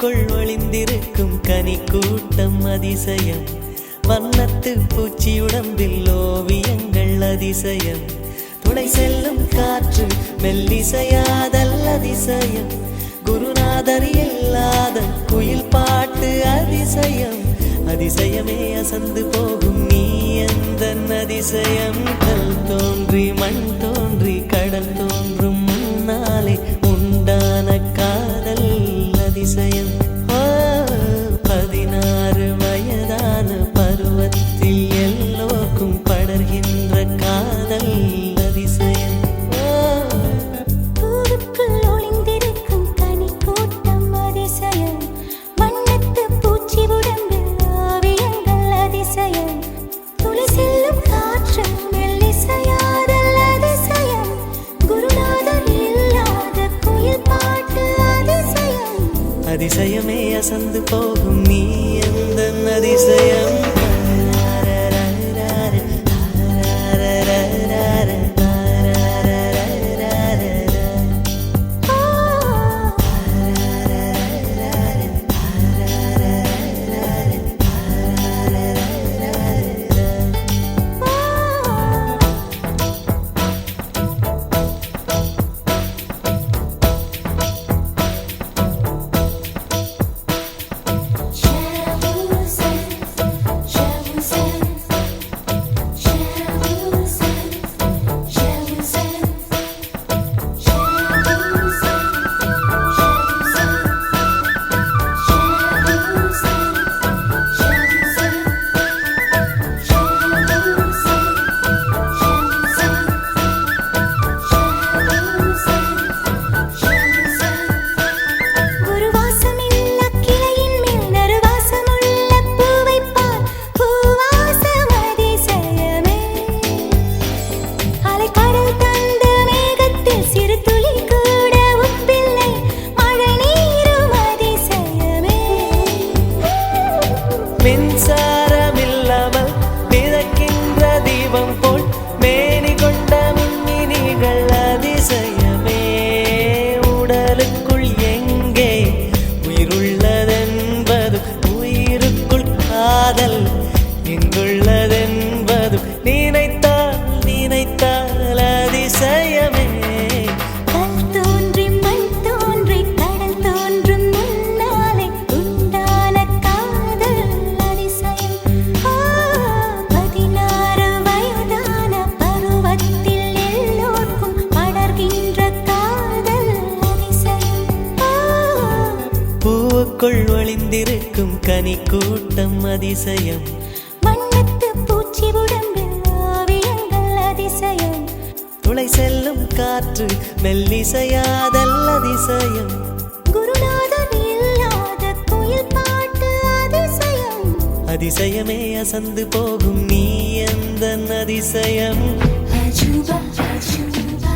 பூவுக்குள் ஒளிந்திருக்கும் கனி கூட்டம் அதிசயம். வண்ணத்து பூச்சி உடம்பில் ஓவியங்கள் அதிசயம். துளை செல்லும் காற்று மெல்லிசையாதல் அதிசயம். குருநாதர் இல்லாத குயில் பாட்டு அதிசயம். அதிசயமே அசந்து போகும் நீ எந்த அதிசயம். கல் தோன்றி மண் தோன்றி கடல் தோன்றும் முன்னாலே உண்டான காதல் அதிசயம். 16 வயதான பருவத்தில் எல்லோருக்கும் படர்கின்ற காதல் அதிசயம். பூவுக்குள் ஒளிந்திருக்கும் கனி கூட்டம் அதிசயம். வண்ணத்து பூச்சி உடம்பில் ஓவியங்கள் அதிசயம். துளி செல்லும் காற்று மெல்லிசையாதல் அதிசயம். குருநாதர் இல்லாத குயில் பாட்டு அதிசயம். அதிசயமே அசந்து போகும் நீ எந்த அதிசயம். மின்சாரமில்லாமல் மிதக்கின்ற தீபம் போல் மேனி கொண்ட மின்மினிகள் அதிசயமே. உடலுக்குள் எங்கே உயிருள்ளதென்பது உயிருக்குள் காதல் எங்குள்ளதென்பது நினைத்தால் நினைத்தால் அதிசயமே. பூவுக்குள் ஒளிந்திருக்கும் கனி கூட்டம் அதிசயம். வண்ணத்து பூச்சி உடம்பில் ஓவியங்கள் அதிசயம். துளை செல்லும் காற்று மெல்லிசையாதல் அதிசயம். குருநாதர் இல்லாத குயில் பாட்டு அதிசயம். அதிசயமே அசந்து போகும் நீ எந்த அதிசயம். அஜூபா அஜூபா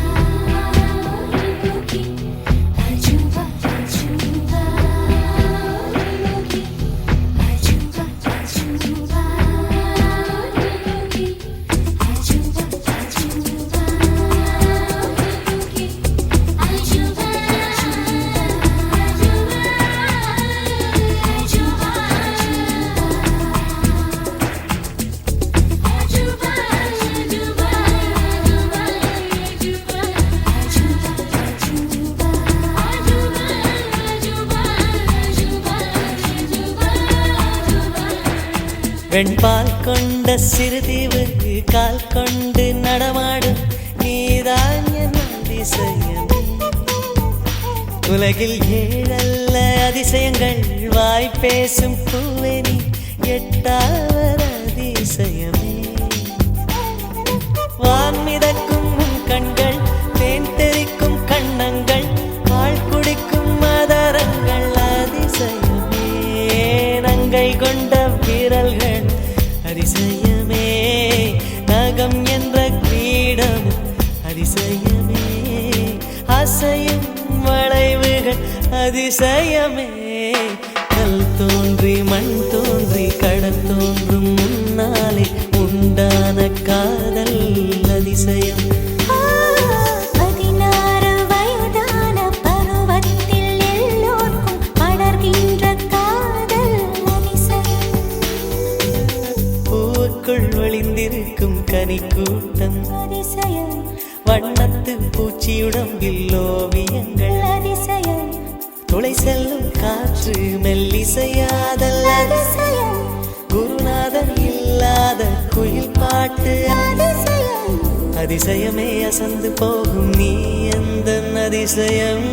அஜூபா அஜூபா வெண்பால் கொண்ட சிறுதீவு கால் கொண்டு நடமாடும் நீதான் என் அதிசயம். உலகில் 7 அதிசயங்கள் வாய் பேசும் பூவெனி 8வது அதிசயமே. வான் மிதக்கும் கண்கள் தேன் தெரிக்கும் கண்ணங்கள் பால் குடிக்கும் மதரங்கள் அதிசயமே. நங்கை கொண்ட விரல்கள் அதிசயமே. நகம் என்ற கிரீடம் அதிசயமே. அசையும் வளைவுகள் அதிசயமே. கல் தோன்றி மண் தோன்றி கடல் தோன்றும் முன்னாலே உண்டான காதல் அதிசயம். 16 வயதான பருவத்தில் எல்லோருக்கும் படர்கின்ற கனி கூட்டம் அதிசயம் வண்ணத்து பூச்சியுடம்பில் ஓவியங்கள் அதிசயம் துளை செல்லும் காற்று மெல்லிசையாதல் அதிசயம் குருநாதன் இல்லாத குயில் பாட்டு அதிசயம் அதிசயமே அசந்து போகும் நீ எந்த அதிசயம்